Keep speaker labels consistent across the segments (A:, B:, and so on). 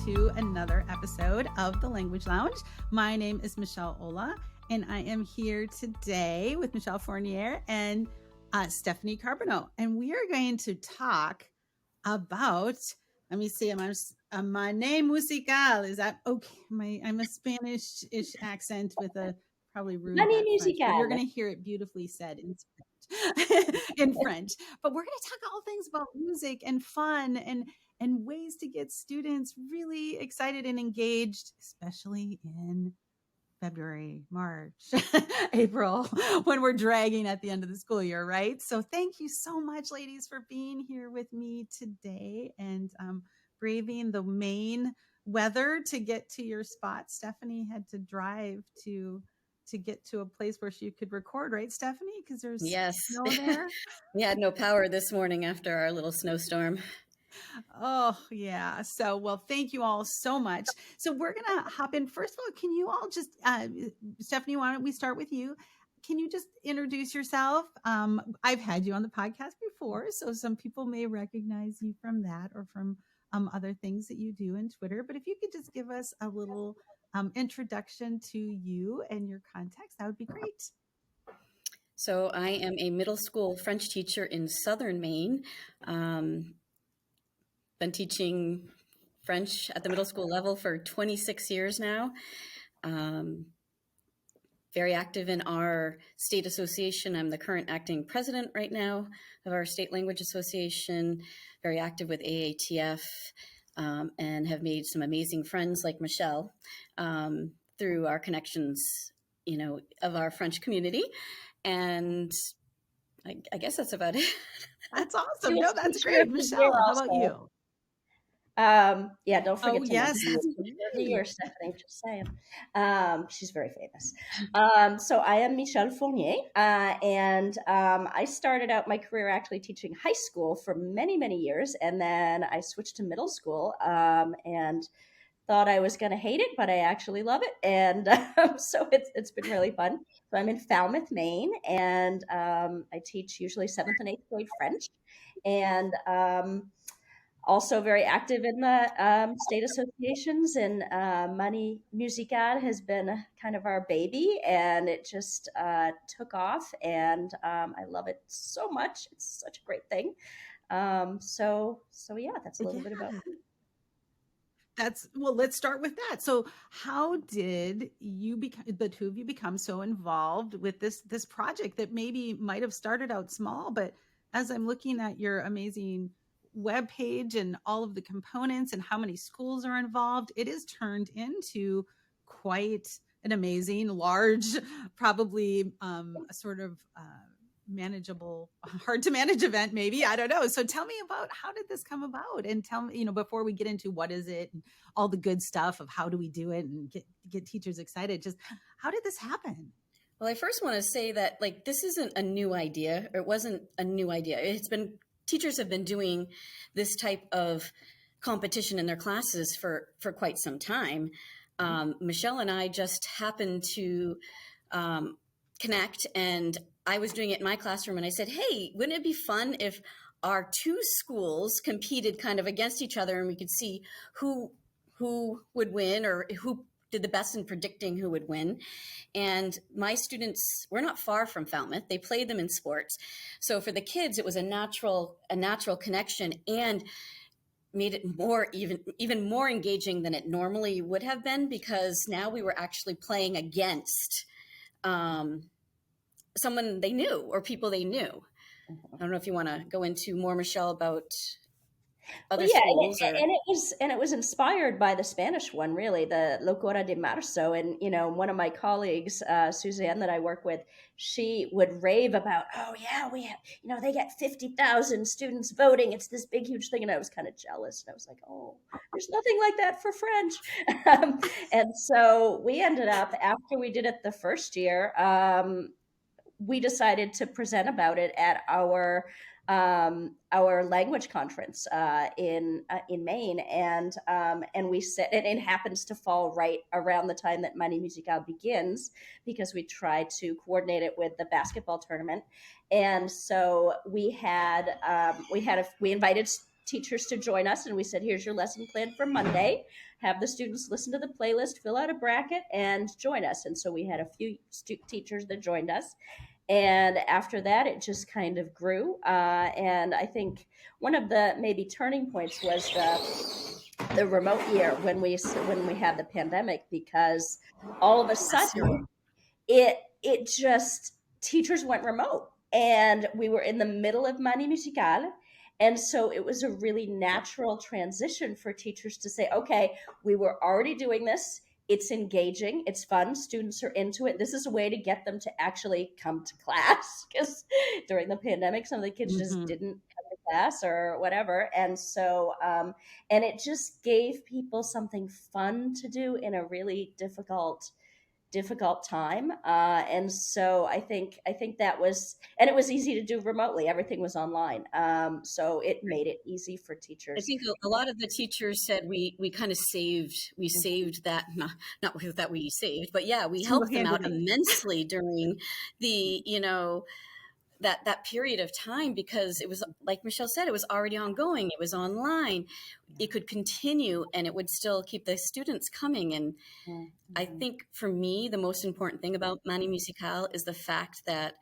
A: to another episode of the Language Lounge. My name is Michelle Ola, and I am here today with Michelle Fournier and Stephanie Carbonneau. And we are going to talk about, let me see, Manie Musicale. Is that okay? I'm a Spanish-ish accent with a probably rude
B: Manie
A: French, but you're
B: Musicale.
A: going to hear it beautifully said in in French. But we're going to talk all things about music and fun and ways to get students really excited and engaged, especially in February, March, April, when we're dragging at the end of the school year, right? So thank you so much, ladies, for being here with me today and braving the Maine weather to get to your spot. Stephanie had to drive to get to a place where she could record, right, Stephanie? Because there's snow there.
C: We had no power this morning after our little snowstorm.
A: Oh, yeah. So, well, thank you all so much. So we're going to hop in. First of all, can you all just, Stephanie, why don't we start with you? Can you just introduce yourself? I've had you on the podcast before, so some people may recognize you from that or from other things that you do in Twitter. But if you could just give us a little introduction to you and your context, that would be great.
C: So I am a middle school French teacher in southern Maine. Been teaching French at the middle school level for 26 years now. Very active in our state association. I'm the current acting president right now of our state language association, very active with AATF, and have made some amazing friends like Michelle through our connections, of our French community. And I guess that's about it.
A: That's awesome. No, that's great. Michelle, how about you?
B: Don't forget to mention you, Stephanie, just saying. She's very famous. So I am Michelle Fournier, and I started out my career actually teaching high school for many, many years, and then I switched to middle school, and thought I was going to hate it, but I actually love it, and so it's been really fun. So I'm in Falmouth, Maine, and I teach usually 7th and 8th grade French, and also very active in the state associations, and Manie Musicale has been kind of our baby, and it just took off, and I love it so much. It's such a great thing. So yeah, that's a little bit about me.
A: Let's start with that. So how did the two of you become so involved with this project that maybe might have started out small, but as I'm looking at your amazing webpage and all of the components and how many schools are involved, it is turned into quite an amazing, large, probably a sort of manageable, hard to manage event, maybe. I don't know. So tell me about how did this come about, and tell me, before we get into what is it and all the good stuff of how do we do it and get teachers excited, just how did this happen?
C: Well, I first want to say that this isn't a new idea, or it wasn't a new idea. Teachers have been doing this type of competition in their classes for quite some time. Michelle and I just happened to connect, and I was doing it in my classroom, and I said, hey, wouldn't it be fun if our two schools competed kind of against each other, and we could see who would win, or who did the best in predicting who would win. And my students were not far from Falmouth. They played them in sports. So for the kids, it was a natural connection, and made it even more engaging than it normally would have been, because now we were actually playing against someone they knew or people they knew. I don't know if you want to go into more, Michelle, about other schools.
B: And it was inspired by the Spanish one, really, the Locura de Marzo. And, one of my colleagues, Suzanne, that I work with, she would rave about, oh yeah, we have, they get 50,000 students voting. It's this big, huge thing. And I was kind of jealous. And I was like, oh, there's nothing like that for French. And so we ended up, after we did it the first year, we decided to present about it at our language conference in Maine, and we said, and it happens to fall right around the time that Manie Musicale begins, because we try to coordinate it with the basketball tournament, and so we invited teachers to join us, and we said, here's your lesson plan for Monday. Have the students listen to the playlist, fill out a bracket, and join us. And so we had a few teachers that joined us. And after that, it just kind of grew. And I think one of the maybe turning points was the remote year when we had the pandemic, because all of a sudden it just, teachers went remote, and we were in the middle of Manie Musicale. And so it was a really natural transition for teachers to say, okay, we were already doing this. It's engaging. It's fun. Students are into it. This is a way to get them to actually come to class, because during the pandemic, some of the kids just didn't come to class or whatever. And so, and it just gave people something fun to do in a really difficult time. And so I think that was, and it was easy to do remotely. Everything was online. So it made it easy for teachers.
C: I think a lot of the teachers said we kind of saved that, not that we saved, but yeah, we helped them out immensely during the, that period of time, because it was, like Michelle said, it was already ongoing. It was online. It could continue, and it would still keep the students coming. And I think for me, the most important thing about Manie Musicale is the fact that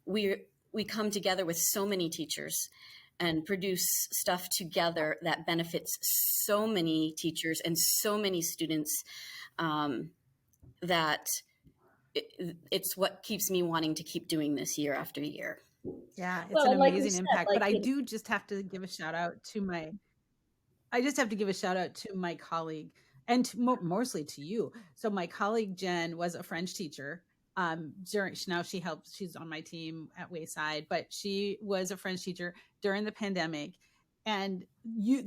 C: we come together with so many teachers and produce stuff together that benefits so many teachers and so many students, that it's what keeps me wanting to keep doing this year after year.
A: Yeah, it's an amazing impact. But I do just have to give a shout out to my colleague, and mostly to you. So my colleague Jen was a French teacher. Now she helps. She's on my team at Wayside, but she was a French teacher during the pandemic. And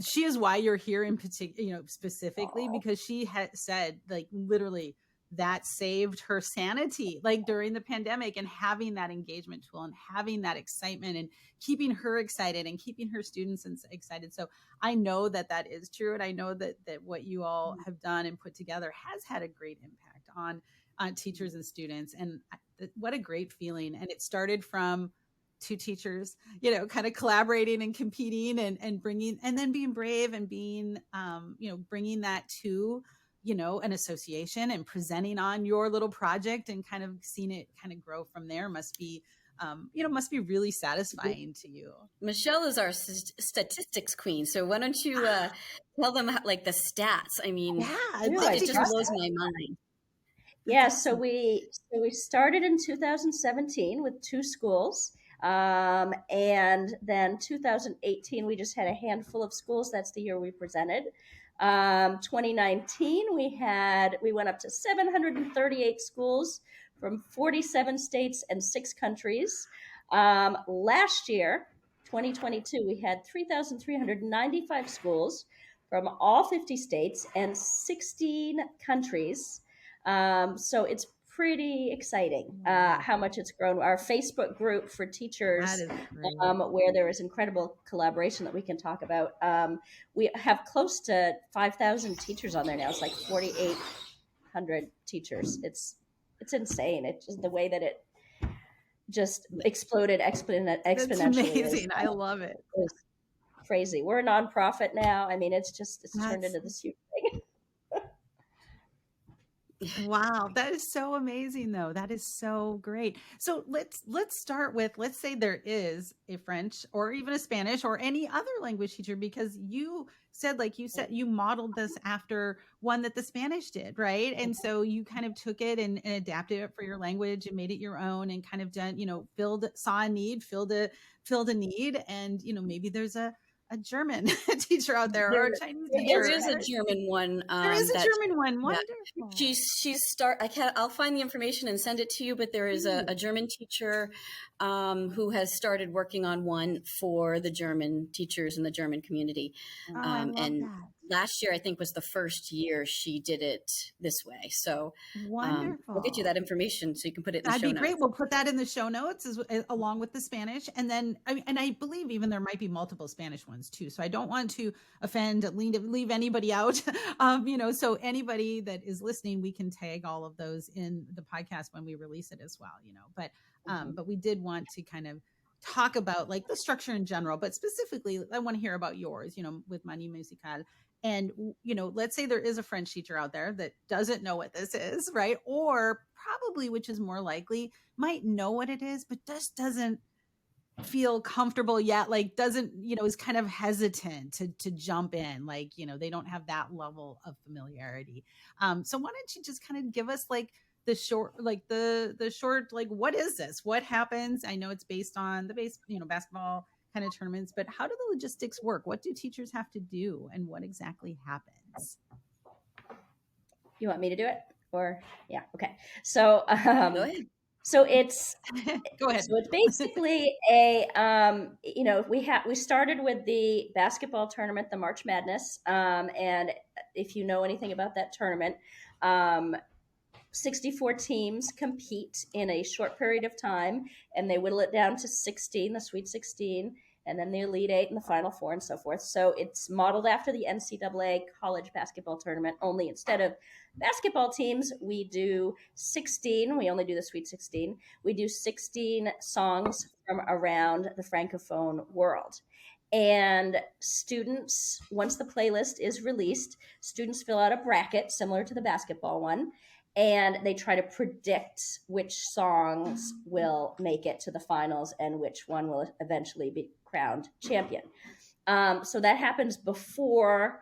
A: she is why you're here in particular, specifically, because she had said, like, literally, that saved her sanity, like during the pandemic, and having that engagement tool and having that excitement and keeping her excited and keeping her students excited. So I know that is true. And I know that what you all have done and put together has had a great impact on teachers and students. And what a great feeling. And it started from two teachers, kind of collaborating and competing and bringing, and then being brave and being, bringing that to, an association and presenting on your little project, and kind of seeing it kind of grow from there must be really satisfying to you.
C: Michelle is our statistics queen. So why don't you tell them like the stats? I mean, it just blows my mind.
B: Yeah. So we started in 2017 with 2 schools. And then 2018, we just had a handful of schools. That's the year we presented. 2019, we went up to 738 schools from 47 states and 6 countries. Last year, 2022, we had 3,395 schools from all 50 states and 16 countries. So it's pretty exciting how much it's grown. Our Facebook group for teachers, where there is incredible collaboration that we can talk about. We have close to 5,000 teachers on there now. It's like 4,800 teachers. It's insane. It's just the way that it just exploded exponentially.
A: That's amazing. I love it.
B: It's crazy. We're a nonprofit now. I mean, it's turned into this huge thing.
A: Wow, that is so amazing, though. That is so great. So let's start with, let's say there is a French or even a Spanish or any other language teacher, because you said you modeled this after one that the Spanish did, right? And so you kind of took it and adapted it for your language and made it your own, and kind of done, saw a need, filled a need, and maybe there's a German teacher out there, or a Chinese teacher.
C: There is a German one.
A: There is a German one. Wonderful.
C: I'll find the information and send it to you, but there is a German teacher who has started working on one for the German teachers in the German community. And last year, I think, was the first year she did it this way. So
A: wonderful.
C: We'll get you that information so you can put it in the show notes.
A: That'd be great. We'll put that in the show notes along with the Spanish. And then, I believe even there might be multiple Spanish ones too. So I don't want to leave anybody out. So anybody that is listening, we can tag all of those in the podcast when we release it as well, but we did want to kind of talk about like the structure in general, but specifically, I want to hear about yours, with Manie Musicale. And, let's say there is a French teacher out there that doesn't know what this is, right? Or probably, which is more likely, might know what it is, but just doesn't feel comfortable yet, like doesn't, is kind of hesitant to jump in, like, they don't have that level of familiarity. So why don't you just kind of give us like the short, like the short, like, what is this? What happens? I know it's based on the basketball kind of tournaments, but how do the logistics work? What do teachers have to do, and what exactly happens?
B: You want me to do it? Or yeah, okay. So
C: Go ahead.
B: so it's
A: Go ahead.
B: So it's basically a we started with the basketball tournament, the March Madness, and if you know anything about that tournament, 64 teams compete in a short period of time, and they whittle it down to 16, the Sweet 16, and then the Elite Eight and the Final Four and so forth. So it's modeled after the NCAA college basketball tournament, only instead of basketball teams, we do 16. We only do the Sweet 16. We do 16 songs from around the Francophone world. And students, once the playlist is released, students fill out a bracket similar to the basketball one, and they try to predict which songs will make it to the finals and which one will eventually be crowned champion. So that happens before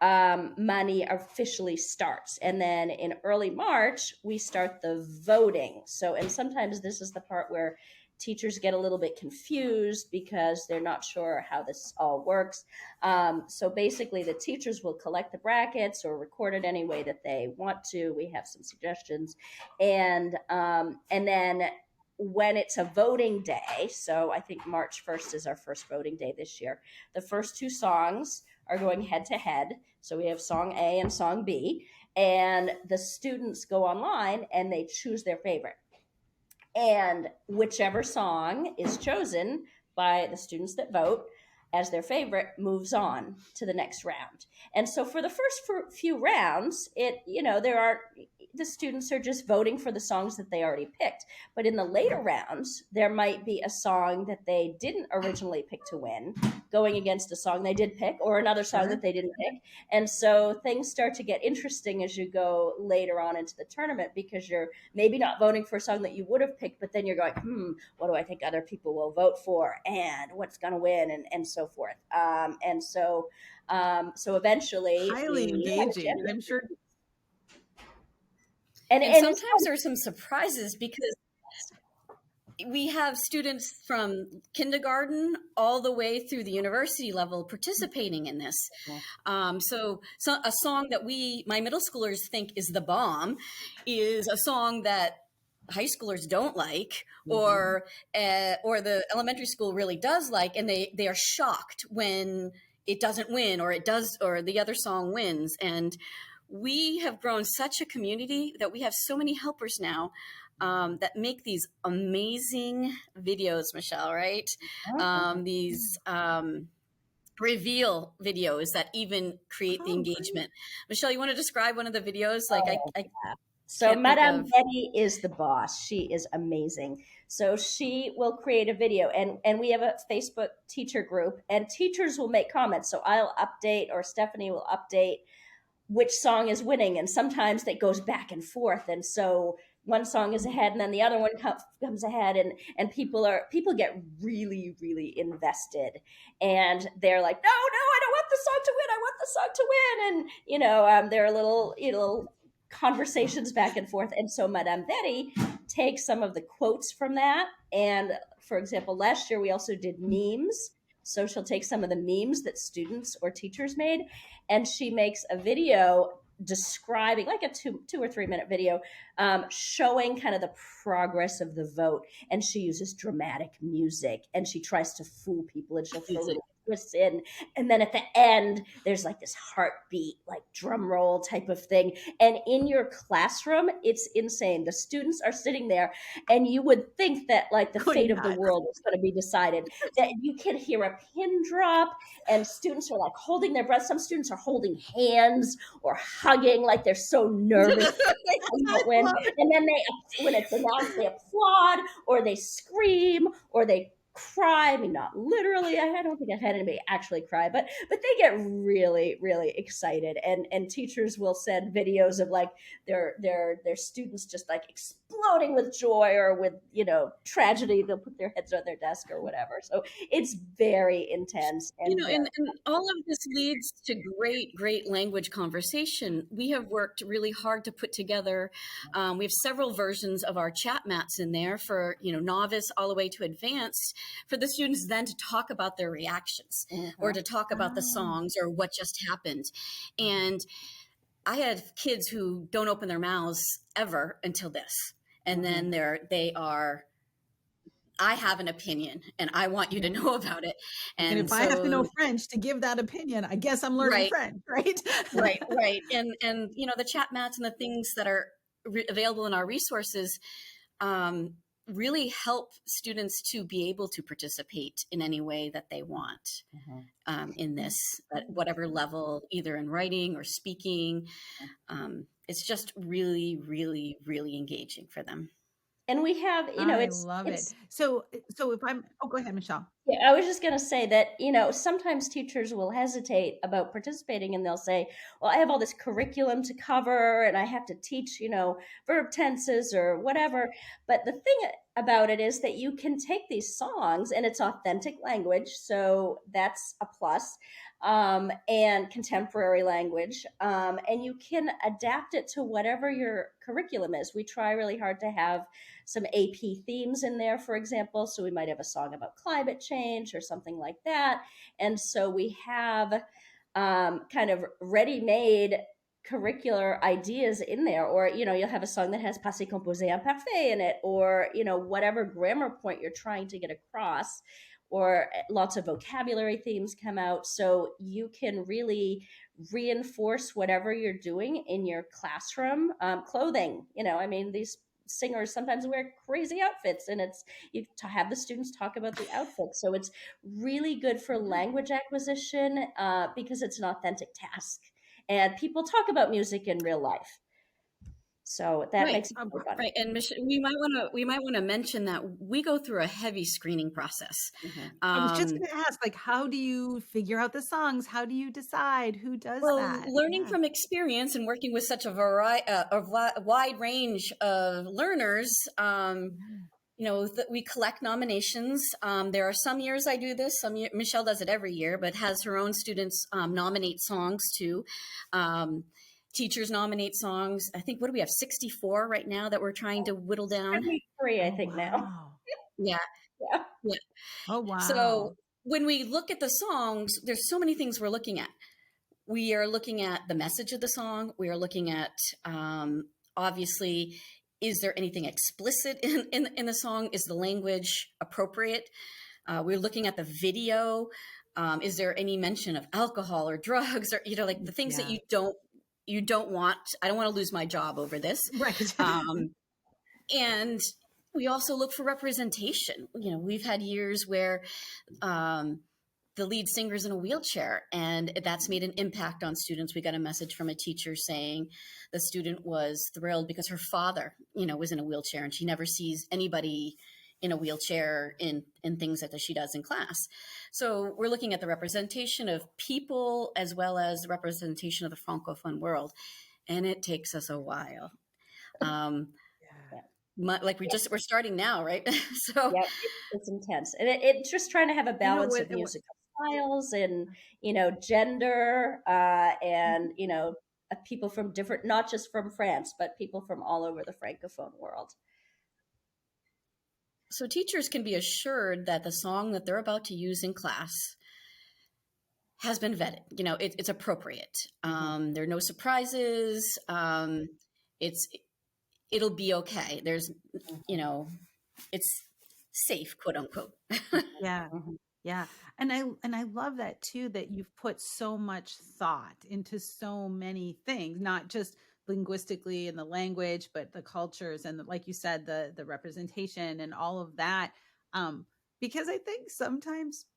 B: Manie officially starts. And then in early March, we start the voting. So, and sometimes this is the part where teachers get a little bit confused because they're not sure how this all works. So basically the teachers will collect the brackets or record it any way that they want to. We have some suggestions. And then when it's a voting day, so I think March 1st is our first voting day this year, the first two songs are going head to head. So we have song A and song B, and the students go online and they choose their favorite. And whichever song is chosen by the students that vote as their favorite moves on to the next round. And so for the first few rounds, the students are just voting for the songs that they already picked. But in the later rounds, there might be a song that they didn't originally pick to win going against a song they did pick, or another song that they didn't pick. And so things start to get interesting as you go later on into the tournament, because you're maybe not voting for a song that you would have picked, but then you're going, what do I think other people will vote for, and what's going to win, and so forth. So eventually,
A: Highly engaging, I'm sure.
B: And
C: sometimes there's some surprises, because we have students from kindergarten all the way through the university level participating in this. So a song that my middle schoolers think is the bomb is a song that high schoolers don't like, or the elementary school really does like, and they are shocked when it doesn't win, or it does, or the other song wins. And we have grown such a community that we have so many helpers now that make these amazing videos, Michelle, right? These reveal videos that even create the engagement. Michelle, you want to describe one of the videos?
B: So Madame Betty is the boss. She is amazing. So she will create a video, and we have a Facebook teacher group, and teachers will make comments. So I'll update, or Stephanie will update which song is winning. And sometimes that goes back and forth. And so one song is ahead and then the other one comes ahead, and people get really, really invested, and they're like, no, I don't want the song to win. I want the song to win. And, there are little conversations back and forth. And so Madame Betty takes some of the quotes from that. And for example, last year we also did memes. So she'll take some of the memes that students or teachers made, and she makes a video describing, like a 2 or 3 minute video, showing kind of the progress of the vote. And she uses dramatic music, and she tries to fool people, and she'll throw little twists in. And then at the end, there's like this heartbeat, like drum roll type of thing. And in your classroom, it's insane. The students are sitting there, and you would think that like the fate of the world is going to be decided. That you can hear a pin drop, and students are like holding their breath. Some students are holding hands or hugging, like they're so nervous that they might win. And then when it's announced, they applaud, or they scream, or they cry. I mean, not literally. I don't think I've had anybody actually cry, but they get really, really excited, and teachers will send videos of like their students just like exploding with joy or with tragedy. They'll put their heads on their desk or whatever. So it's very intense and very.
C: And all of this leads to great language conversation. We have worked really hard to put together. We have several versions of our chat mats in there for novice all the way to advanced, for the students then to talk about their reactions or to talk about the songs or what just happened. And I had kids who don't open their mouths ever until this, and then they are. I have an opinion and I want you to know about it.
A: And if I have to know French to give that opinion, I guess I'm learning French, right?
C: Right. And the chat mats and the things that are available in our resources really help students to be able to participate in any way that they want in this, at whatever level, either in writing or speaking. It's just really, really, really engaging for them.
B: And we have,
A: I love it. So if go ahead, Michelle.
B: Yeah, I was just going to say that, sometimes teachers will hesitate about participating and they'll say, well, I have all this curriculum to cover and I have to teach, verb tenses or whatever. But the thing about it is that you can take these songs and it's authentic language. So that's a plus. And contemporary language. And you can adapt it to whatever your curriculum is. We try really hard to have some AP themes in there, for example. So we might have a song about climate change or something like that. And so we have kind of ready-made curricular ideas in there, or you'll have a song that has passé composé imparfait in it, or whatever grammar point you're trying to get across, or lots of vocabulary themes come out, so you can really reinforce whatever you're doing in your classroom. Clothing, I mean, these singers sometimes wear crazy outfits, and it's you to have the students talk about the outfits. So it's really good for language acquisition because it's an authentic task, and people talk about music in real life. So that makes it fun.
C: Right. And we might want to mention that we go through a heavy screening process.
A: I was just going to ask, like, how do you figure out the songs? How do you decide who does that?
C: Learning from experience and working with such a wide range of learners, we collect nominations. There are some years I do this. Michelle does it every year, but has her own students nominate songs too. Teachers nominate songs. I think, what do we have? 64 right now that we're trying to whittle down.
B: 73, I think now.
C: Yeah.
A: Oh, wow.
C: So when we look at the songs, there's so many things we're looking at. We are looking at the message of the song. We are looking at, obviously, is there anything explicit in the song? Is the language appropriate? We're looking at the video. Is there any mention of alcohol or drugs, or like the things that you don't want? I don't want to lose my job over this.
A: Right.
C: And we also look for representation. We've had years where the lead singer's in a wheelchair, and that's made an impact on students. We got a message from a teacher saying the student was thrilled because her father, was in a wheelchair, and she never sees anybody in a wheelchair in things that she does in class. So we're looking at the representation of people as well as the representation of the Francophone world. And it takes us a while. We're starting now, right? So
B: it's intense. And it's just trying to have a balance of musical styles and, gender and, people from different, not just from France, but people from all over the Francophone world.
C: So teachers can be assured that the song that they're about to use in class has been vetted. It's appropriate. There are no surprises. It'll be okay. There's, it's safe, quote unquote.
A: Yeah. Yeah. And I love that too, that you've put so much thought into so many things, not just linguistically in the language, but the cultures and like you said, the representation and all of that. Because I think sometimes,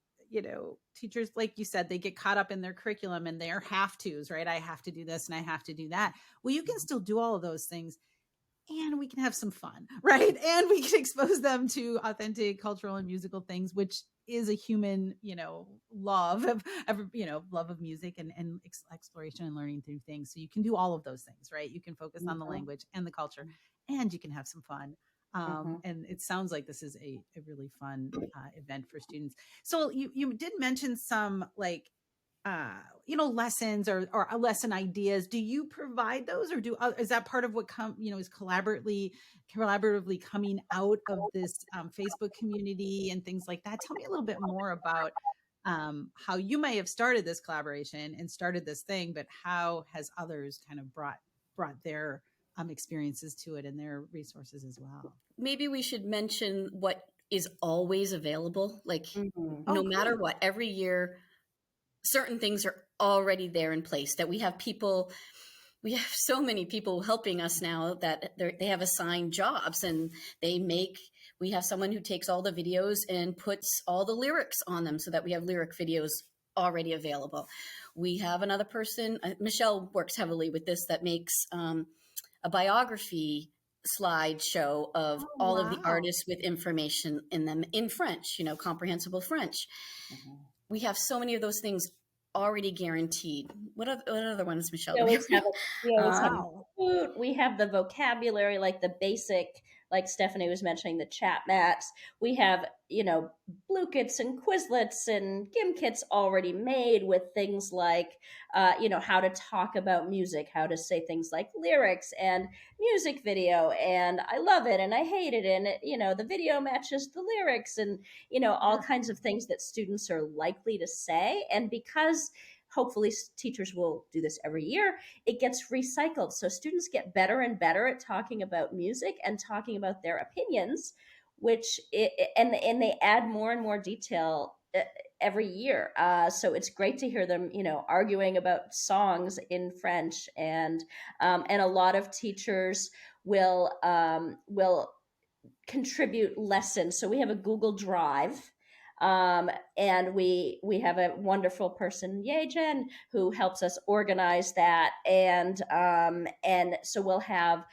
A: teachers, like you said, they get caught up in their curriculum and their have tos, right? I have to do this and I have to do that. Well, you can still do all of those things and we can have some fun, right? And we can expose them to authentic cultural and musical things, which is a human, love of, love of music and exploration and learning through things. So you can do all of those things, right? You can focus on the language and the culture, and you can have some fun. And it sounds like this is a really fun event for students. So you did mention some like lessons or lesson ideas. Do you provide those, or is that part of what is collaboratively coming out of this Facebook community and things like that? Tell me a little bit more about how you may have started this collaboration and started this thing, but how has others kind of brought their experiences to it and their resources as well?
C: Maybe we should mention what is always available, like no matter what, every year certain things are already there in place, that we have so many people helping us now that they have assigned jobs, and we have someone who takes all the videos and puts all the lyrics on them so that we have lyric videos already available. We have another person, Michelle works heavily with this, that makes a biography slideshow of all of the artists with information in them in French, comprehensible French. We have so many of those things already guaranteed. What other ones, Michelle?
B: We always have food. We have the vocabulary, like the basic, like Stephanie was mentioning, the chat mats. We have, blue kits and Quizlets and Gimkits already made with things like, how to talk about music, how to say things like lyrics and music video. And I love it and I hate it. And, the video matches the lyrics and, all kinds of things that students are likely to say. And because hopefully teachers will do this every year, it gets recycled. So students get better and better at talking about music and talking about their opinions, and they add more and more detail every year. So it's great to hear them, arguing about songs in French, and a lot of teachers will contribute lessons. So we have a Google Drive. And we have a wonderful person, Yejen, who helps us organize that. And so we'll have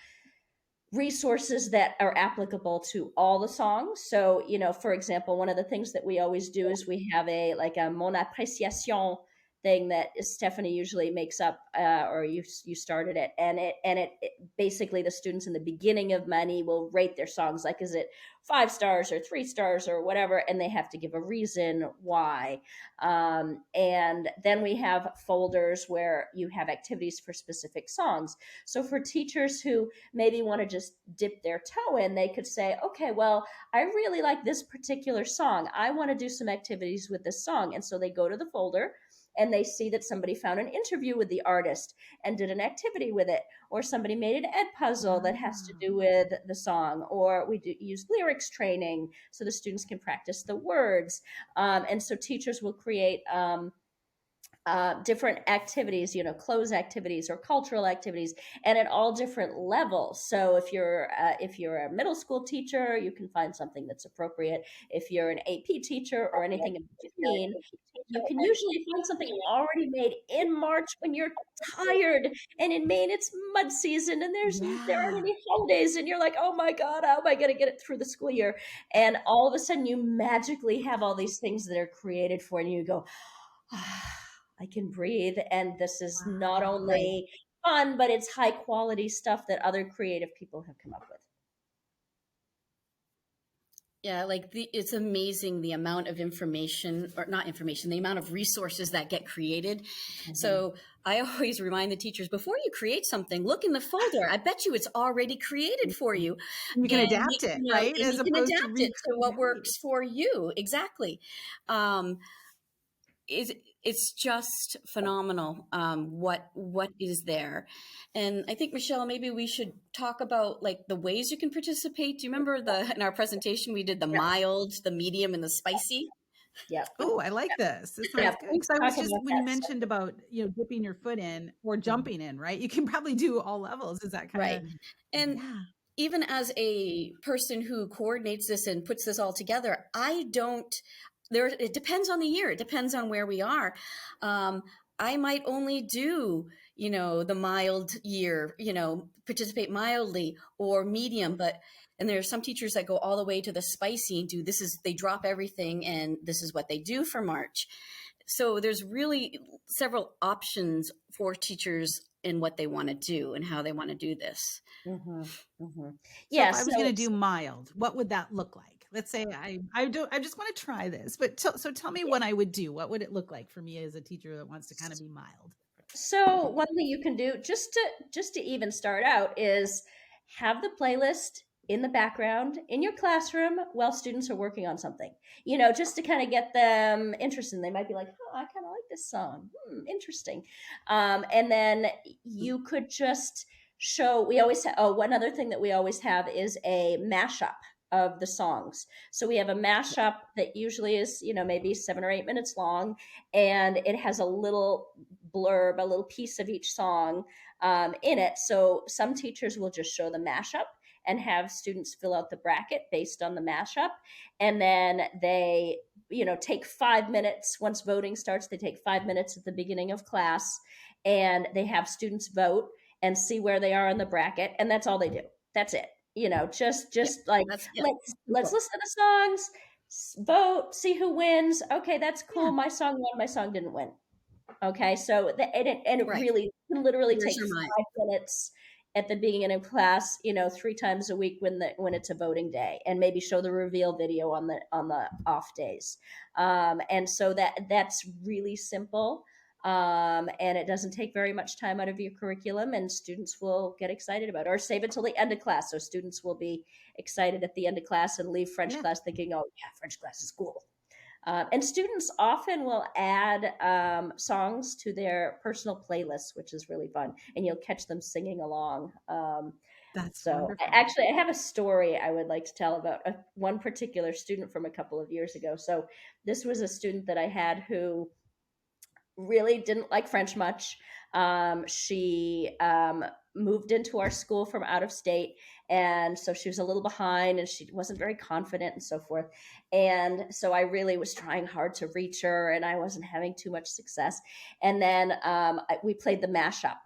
B: resources that are applicable to all the songs. So, for example, one of the things that we always do is we have a mon appréciation thing that Stephanie usually makes up, or you started it, and it basically, the students in the beginning of Manie will rate their songs, like, is it 5 stars or 3 stars or whatever, and they have to give a reason why. And then we have folders where you have activities for specific songs. So for teachers who maybe want to just dip their toe in, they could say, okay, well, I really like this particular song. I want to do some activities with this song. And so they go to the folder and they see that somebody found an interview with the artist and did an activity with it, or somebody made an ed puzzle that has to do with the song, or we use lyrics training so the students can practice the words. And so teachers will create different activities, close activities or cultural activities, and at all different levels. So if you're a middle school teacher, you can find something that's appropriate. If you're an AP teacher or anything in between, you can usually find something already made in March when you're tired, and in Maine it's mud season and there aren't any holidays, and you're like, oh my God, how am I going to get it through the school year? And all of a sudden you magically have all these things that are created for you, and you go, I can breathe. And this is not only fun, but it's high quality stuff that other creative people have come up with.
C: Yeah, it's amazing the amount of information, or not information, the amount of resources that get created. So I always remind the teachers, before you create something, look in the folder. I bet you it's already created for you.
A: You can adapt it, right?
C: As opposed to adapt it to what works for you. Exactly. It's just phenomenal what is there. And I think, Michelle, maybe we should talk about the ways you can participate. Do you remember in our presentation we did the mild, the medium, and the spicy?
B: Yeah.
A: Oh, I like this. This sounds good. Because I was just, when you mentioned about dipping your foot in or jumping in, right? You can probably do all levels. Is that kind of
C: right? And even as a person who coordinates this and puts this all together, it depends on the year. It depends on where we are. I might only do, the mild year, participate mildly or medium, and there are some teachers that go all the way to the spicy and they drop everything and this is what they do for March. So there's really several options for teachers in what they want to do and how they want to do this.
B: Mm-hmm. Mm-hmm.
A: So if I was going to do mild, what would that look like? Let's say I just want to try this, but so tell me what I would do. What would it look like for me as a teacher that wants to kind of be mild?
B: So one thing you can do just to even start out is have the playlist in the background in your classroom while students are working on something, just to kind of get them interested. They might be like, oh, I kind of like this song. Interesting. And then you could just show, one other thing that we always have is a mashup of the songs. So we have a mashup that usually is, maybe 7 or 8 minutes long, and it has a little blurb, a little piece of each song in it. So some teachers will just show the mashup and have students fill out the bracket based on the mashup. And then they, take 5 minutes. Once voting starts, they take 5 minutes at the beginning of class, and they have students vote and see where they are in the bracket. And that's all they do. That's it. Let's listen to the songs, vote, see who wins. Okay, that's cool. Yeah. My song won. My song didn't win. Okay, so it really literally takes 5 minutes at the beginning of class, 3 times a week when it's a voting day, and maybe show the reveal video on the off days. And so that's really simple. And it doesn't take very much time out of your curriculum, and students will get excited about it, or save it till the end of class. So students will be excited at the end of class and leave French class thinking, oh yeah, French class is cool. And students often will add songs to their personal playlists, which is really fun. And you'll catch them singing along.
A: That's
B: so
A: wonderful.
B: Actually, I have a story I would like to tell about one particular student from a couple of years ago. So this was a student that I had who really didn't like French much. She moved into our school from out of state, and so she was a little behind, and she wasn't very confident and so forth. And so I really was trying hard to reach her, and I wasn't having too much success. And then we played the mashup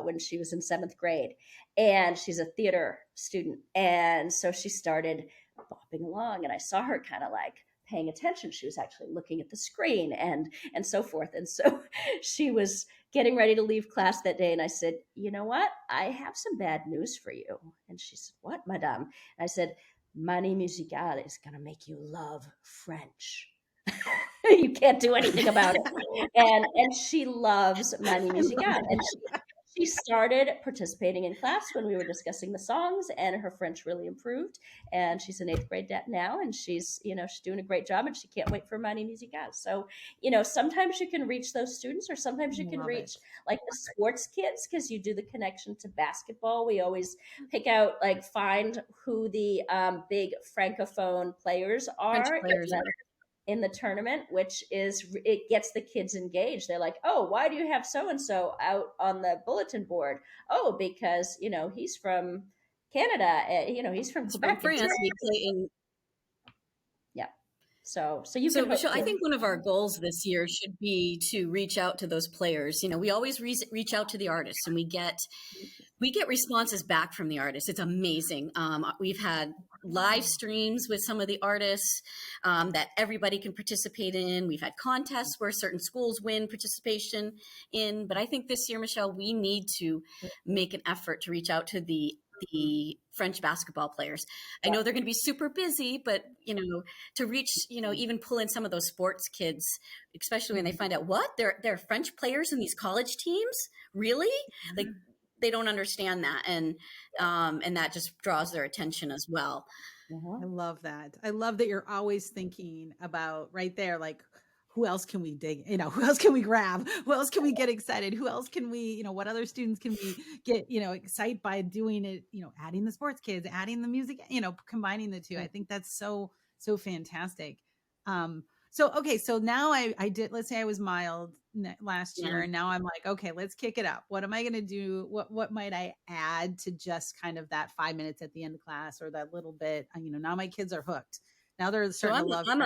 B: when she was in 7th grade, and she's a theater student, and so she started bopping along, and I saw her kind of like paying attention. She was actually looking at the screen and so forth. And so she was getting ready to leave class that day. And I said, you know what? I have some bad news for you. And she said, what, madame? And I said, Manie Musicale is going to make you love French. You can't do anything about it. And she loves Manie Musicale. And she started participating in class when we were discussing the songs, and her French really improved. And she's in 8th grade now, and she's doing a great job, and she can't wait for Manie Musicale. So, sometimes you can reach those students, or sometimes you can reach like the sports kids, because you do the connection to basketball. We always pick out, find who the big Francophone players are. In the tournament, which is, it gets the kids engaged. They're like, oh, why do you have so-and-so out on the bulletin board? Oh, because, he's from Canada. He's from Quebec.
C: From France. We play in.
B: Yeah. So Michelle,
C: I think one of our goals this year should be to reach out to those players. We always reach out to the artists, and we get responses back from the artists. It's amazing. We've had live streams with some of the artists that everybody can participate in. We've had contests where certain schools win participation in. But I think this year, Michelle, we need to make an effort to reach out to the French basketball players. I know they're going to be super busy, but to reach, even pull in some of those sports kids, especially when they find out what they're French players in these college teams, really? Like, they don't understand that, and that just draws their attention as well.
A: I love that. I love that you're always thinking about right there, like, who else can we dig? Who else can we grab? Who else can we get excited? Who else can we, what other students can we get, excited by doing it, adding the sports kids, adding the music, combining the two. I think that's so fantastic. So now I did, let's say I was mild last year, and now I'm like, okay, let's kick it up. What am I going to do? What might I add to just kind of that 5 minutes at the end of class, or that little bit, now my kids are hooked. Now they're starting to love French.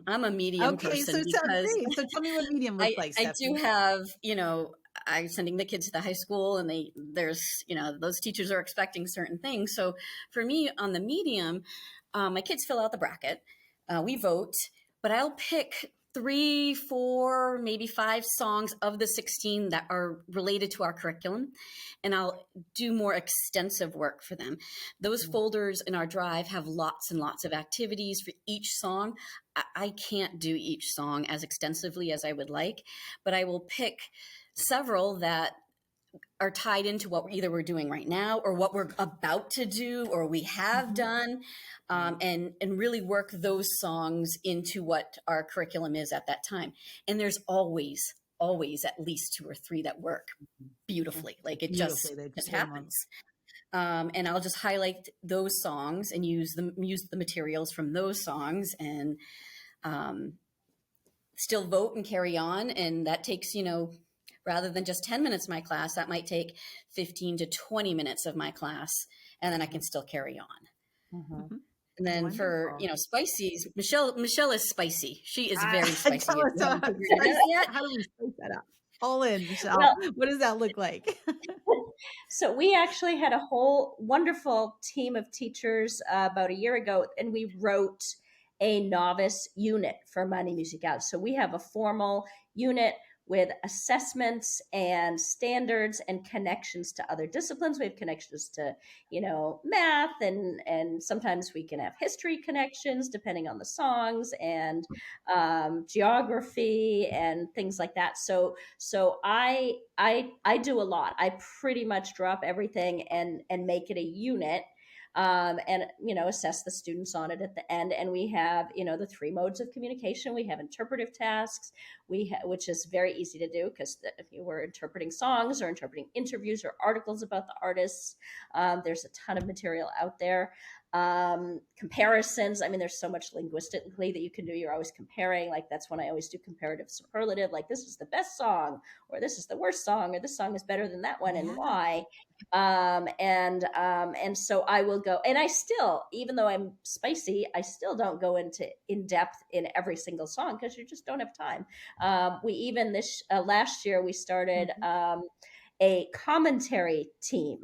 C: I'm a medium
A: okay,
C: person.
A: So tell me what medium looks like,
C: I do have, I'm sending the kids to the high school, and those teachers are expecting certain things. So for me on the medium, my kids fill out the bracket, we vote, but I'll pick 3, 4, maybe 5 songs of the 16 that are related to our curriculum, and I'll do more extensive work for them. Those folders in our drive have lots and lots of activities for each song. I can't do each song as extensively as I would like, but I will pick several that are tied into what either we're doing right now or what we're about to do or we have done, and really work those songs into what our curriculum is at that time. And there's always at least 2 or 3 that work beautifully. Like it just happens. And I'll just highlight those songs and use the materials from those songs, and still vote and carry on. And that takes, rather than just 10 minutes of my class, that might take 15 to 20 minutes of my class, and then I can still carry on.
A: Mm-hmm.
C: And then for, spices, Michelle is spicy. She is very spicy.
A: How do we spice that up? All in, Michelle. Well, what does that look like?
B: So we actually had a whole wonderful team of teachers about a year ago, and we wrote a novice unit for Manie Musicale. So we have a formal unit with assessments and standards and connections to other disciplines. We have connections to, math, and sometimes we can have history connections depending on the songs, and geography and things like that. So I do a lot. I pretty much drop everything and make it a unit. And assess the students on it at the end. And we have the 3 modes of communication. We have interpretive tasks, which is very easy to do because if you were interpreting songs or interpreting interviews or articles about the artists, there's a ton of material out there. Comparisons. I mean, there's so much linguistically that you can do. You're always comparing. Like that's when I always do comparative superlative. Like this is the best song, or this is the worst song, or this song is better than that one, and why. And so I will go, and I still, even though I'm spicy, I still don't go into in depth in every single song because you just don't have time. We even last year we started a commentary team.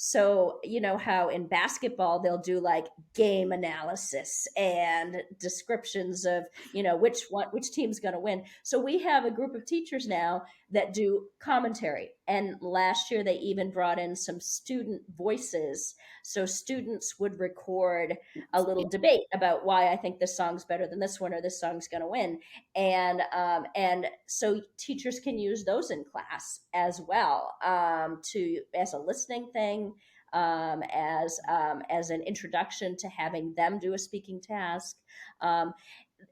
B: So, how in basketball, they'll do like game analysis and descriptions of, which team's going to win. So we have a group of teachers now that do commentary. And last year, they even brought in some student voices. So students would record a little debate about why I think this song's better than this one, or this song's going to win. And so teachers can use those in class as well, as a listening thing, as an introduction to having them do a speaking task.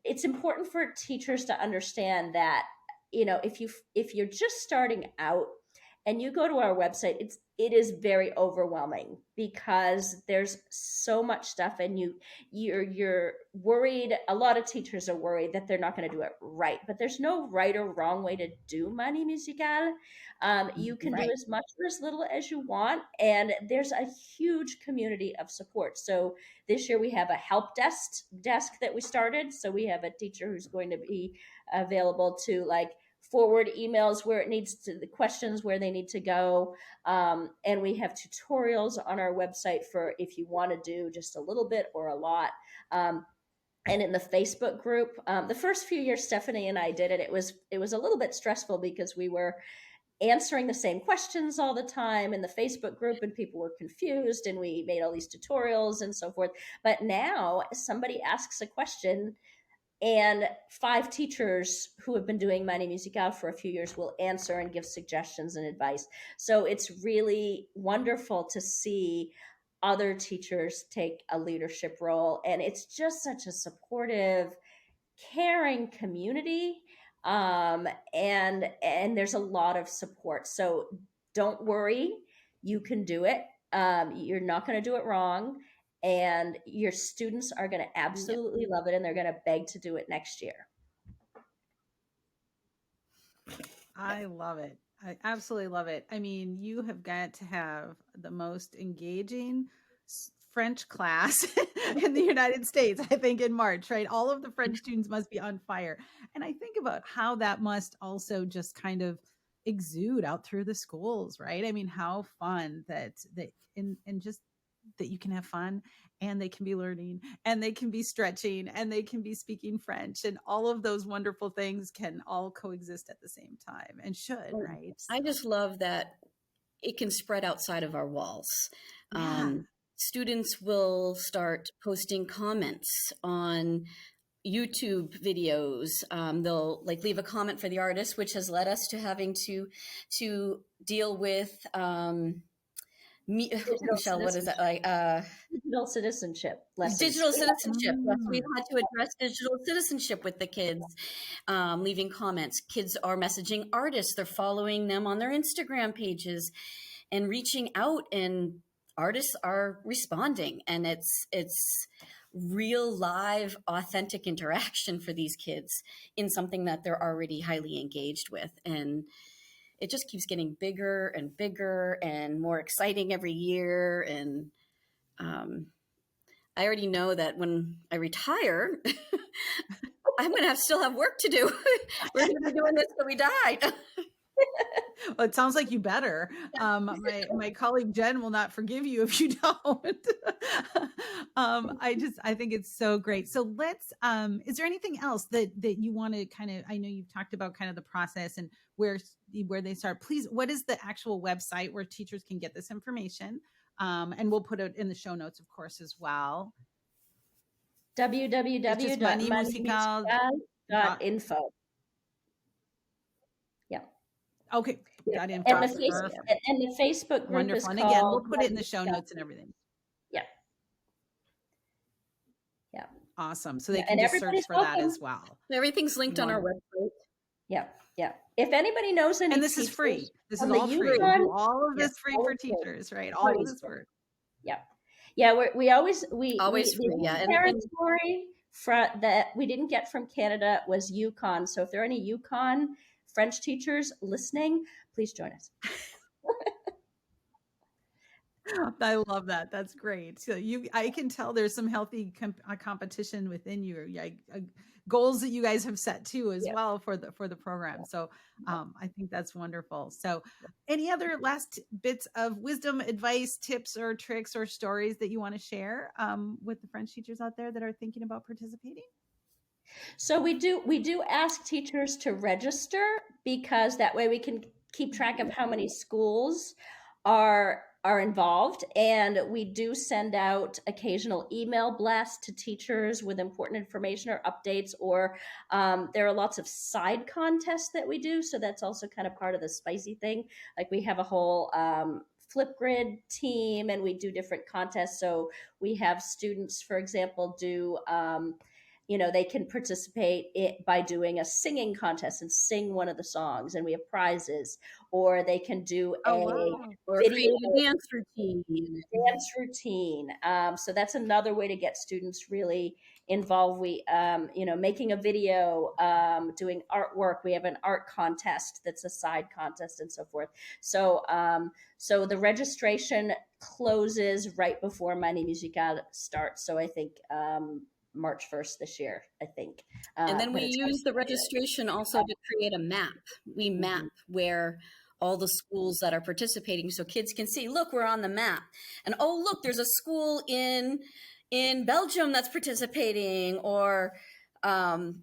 B: It's important for teachers to understand that, if you're just starting out and you go to our website, it is very overwhelming because there's so much stuff, and you're worried. A lot of teachers are worried that they're not going to do it right, but there's no right or wrong way to do Manie Musicale. You can do as much or as little as you want, and there's a huge community of support. So this year we have a help desk that we started. So we have a teacher who's going to be available to forward emails where it needs to, the questions where they need to go. And we have tutorials on our website for if you want to do just a little bit or a lot. And in the Facebook group, the first few years Stephanie and I did it, it was a little bit stressful because we were answering the same questions all the time in the Facebook group, and people were confused, and we made all these tutorials and so forth. But now somebody asks a question, and 5 teachers who have been doing Manie Musicale for a few years will answer and give suggestions and advice. So it's really wonderful to see other teachers take a leadership role. And it's just such a supportive, caring community. And there's a lot of support. So don't worry, you can do it. You're not going to do it wrong. And your students are going to absolutely love it, and they're going to beg to do it next year.
A: I love it. I absolutely love it. I mean, you have got to have the most engaging French class in the United States, I think, in March, right? All of the French students must be on fire. And I think about how that must also just kind of exude out through the schools, right? I mean, how fun that and just that you can have fun, and they can be learning, and they can be stretching, and they can be speaking French, and all of those wonderful things can all coexist at the same time, and should, right?
C: I just love that it can spread outside of our walls.
A: Yeah.
C: Students will start posting comments on YouTube videos. They'll like leave a comment for the artist, which has led us to having to deal with Michelle, what is that like?
B: Digital citizenship lessons.
C: Digital citizenship. Yes, we've had to address digital citizenship with the kids, leaving comments. Kids are messaging artists. They're following them on their Instagram pages and reaching out, and artists are responding. And it's real, live, authentic interaction for these kids in something that they're already highly engaged with. And it just keeps getting bigger and bigger and more exciting every year. And I already know that when I retire, I'm going to still have work to do. We're going to be doing this till we die.
A: Well, it sounds like you better. My colleague Jen will not forgive you if you don't. I think it's so great. So let's, is there anything else that you want to kind of, I know you've talked about kind of the process and where they start. Please, what is the actual website where teachers can get this information? And we'll put it in the show notes, of course, as well.
B: www.maniemusicale.info. Yeah.
A: Okay.
B: Yeah. And the Facebook group
A: wonderful.
B: is
A: And
B: called,
A: again, we'll put it in the show notes and everything.
B: Yeah. Yeah.
A: Awesome. So they can just search for that as well.
C: Everything's linked on our website.
B: Yeah. Yeah. If anybody knows any,
A: and this is free. This is all free. All of this free for teachers, right? All of this work.
B: Yeah. Yeah. We always
C: free. Yeah.
B: Territory that we didn't get from Canada was Yukon. So if there are any Yukon French teachers listening, please join us.
A: I love that. That's great. So I can tell there's some healthy competition within you. Goals that you guys have set too, as well for the program. So I think that's wonderful. So any other last bits of wisdom, advice, tips, or tricks, or stories that you want to share with the French teachers out there that are thinking about participating?
B: So we do ask teachers to register, because that way we can keep track of how many schools are involved. And we do send out occasional email blasts to teachers with important information or updates, or there are lots of side contests that we do. So that's also kind of part of the spicy thing. Like we have a whole Flipgrid team, and we do different contests. So we have students, for example, do they can participate by doing a singing contest and sing one of the songs, and we have prizes. Or they can do
C: or video dance routine.
B: So that's another way to get students really involved. We, making a video, doing artwork. We have an art contest that's a side contest, and so forth. So, so the registration closes right before Manie Musicale starts. So I think March 1st this year, I think.
C: And then we use the registration also to create a map. We map where all the schools that are participating, so kids can see, look, we're on the map. And oh, look, there's a school in Belgium that's participating. Or, and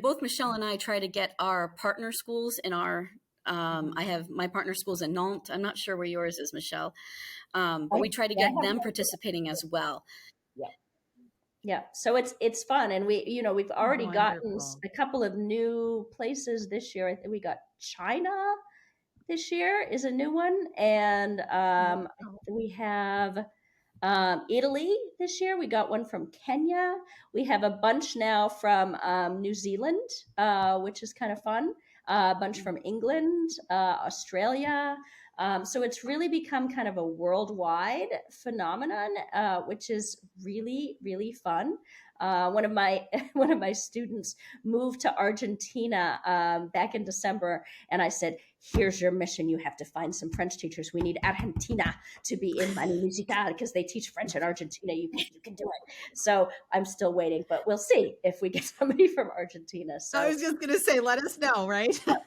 C: both Michelle and I try to get our partner schools in our, I have my partner schools in Nantes. I'm not sure where yours is, Michelle. But we try to get them participating as well.
B: Yeah. So it's fun. And we've already gotten a couple of new places this year. I think we got China this year is a new one. And we have Italy this year. We got one from Kenya. We have a bunch now from New Zealand, which is kind of fun. A bunch from England, Australia. So it's really become kind of a worldwide phenomenon, which is really, really fun. One of my students moved to Argentina back in December, and I said, "Here's your mission. You have to find some French teachers. We need Argentina to be in Manie Musicale because they teach French in Argentina. You can do it." So I'm still waiting, but we'll see if we get somebody from Argentina. So
A: I was just going to say, let us know, right?
B: Yeah.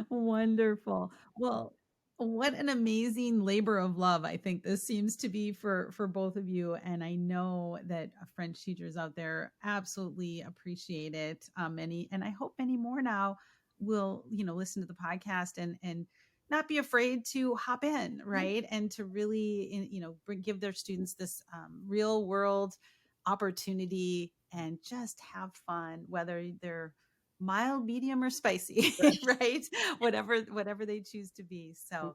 A: Wonderful. Well, what an amazing labor of love I think this seems to be for both of you, and I know that French teachers out there absolutely appreciate it. Many, and I hope many more now will, listen to the podcast and not be afraid to hop in, right? And to really, give their students this real world opportunity and just have fun, whether they're mild, medium, or spicy, right? Whatever they choose to be. So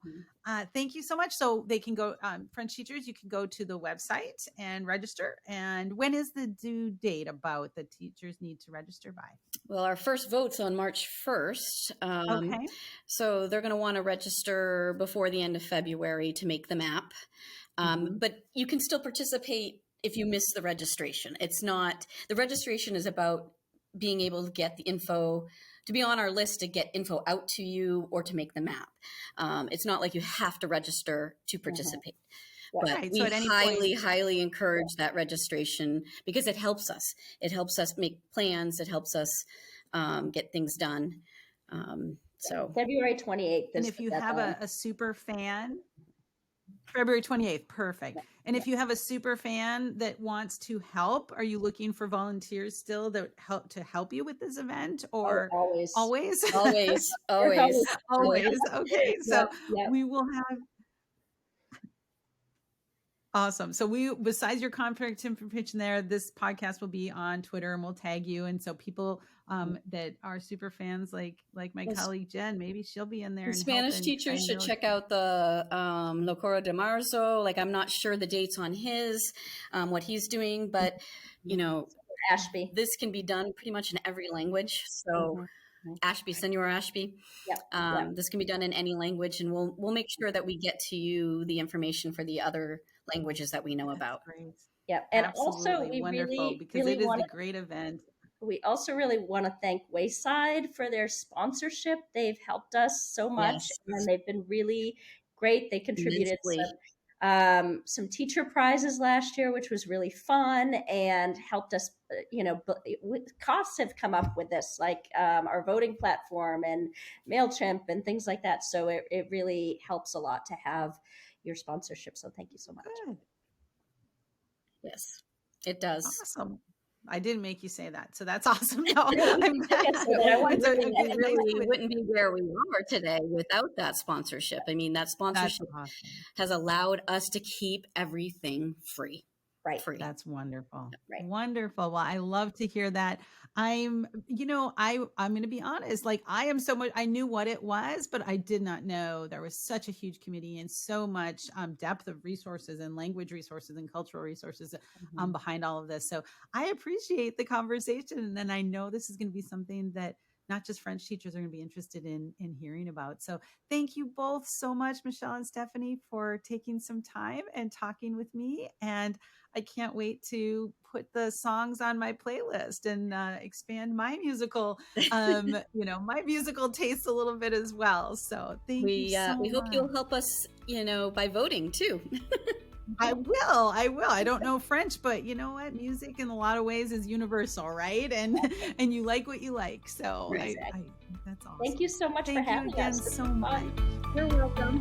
A: thank you so much. So they can go, French teachers, you can go to the website and register. And when is the due date about the teachers need to register by?
C: Well, our first vote's on March 1st.
A: Okay.
C: So they're going to want to register before the end of February to make the map. But you can still participate if you miss the registration. The registration is about being able to get the info, to be on our list to get info out to you or to make the map. It's not like you have to register to participate. But
A: Right.
C: we
A: So at any
C: highly,
A: point,
C: highly encourage that registration because it helps us. It helps us make plans. It helps us get things done. So
B: February 28th.
A: and if you have a super fan, February 28th, perfect. And if you have a super fan that wants to help, are you looking for volunteers still that help you with this event, or
B: always.
A: always?
C: always.
A: Always. Okay. So
B: Yep.
A: we will have. Awesome. So besides your contact information there, this podcast will be on Twitter and we'll tag you. And so people that are super fans, like my colleague Jen, maybe she'll be in there.
C: The
A: and
C: Spanish teachers should check out the Locura de Marzo. Like, I'm not sure the dates on his, what he's doing, but
B: Ashby.
C: This can be done pretty much in every language. So Ashby, Senor Ashby.
B: Yep.
C: This can be done in any language, and we'll make sure that we get to you the information for the other languages that we know about.
A: Great.
B: Yeah, and
A: Absolutely.
B: also we
A: wonderful, because it is a great event.
B: We also really want to thank Wayside for their sponsorship. They've helped us so much, and they've been really great. They contributed some teacher prizes last year, which was really fun and helped us. Costs have come up with this, like our voting platform and MailChimp and things like that. So it really helps a lot to have your sponsorship. So thank you so much.
A: Good.
C: Yes, it does.
A: Awesome. I didn't make you say that, so that's awesome. No, I'm glad.
C: We really wouldn't be where we are today without that sponsorship. I mean, that sponsorship has allowed us to keep everything free.
B: Right.
C: Free.
A: That's wonderful.
B: Right.
A: Wonderful. Well, I love to hear that. I'm going to be honest. Like, I knew what it was, but I did not know there was such a huge committee and so much depth of resources and language resources and cultural resources behind all of this. So I appreciate the conversation. And I know this is going to be something that not just French teachers are going to be interested in hearing about. So thank you both so much, Michelle and Stephanie, for taking some time and talking with me. And I can't wait to put the songs on my playlist and expand my musical, my musical taste a little bit as well. So thank you so much.
C: We hope you'll help us, by voting too.
A: I will. I don't know French, but you know what? Music in a lot of ways is universal, right? And you like what you like. So
B: exactly.
A: that's awesome.
B: Thank you so much for having us.
A: Thank you again so much.
C: You're welcome.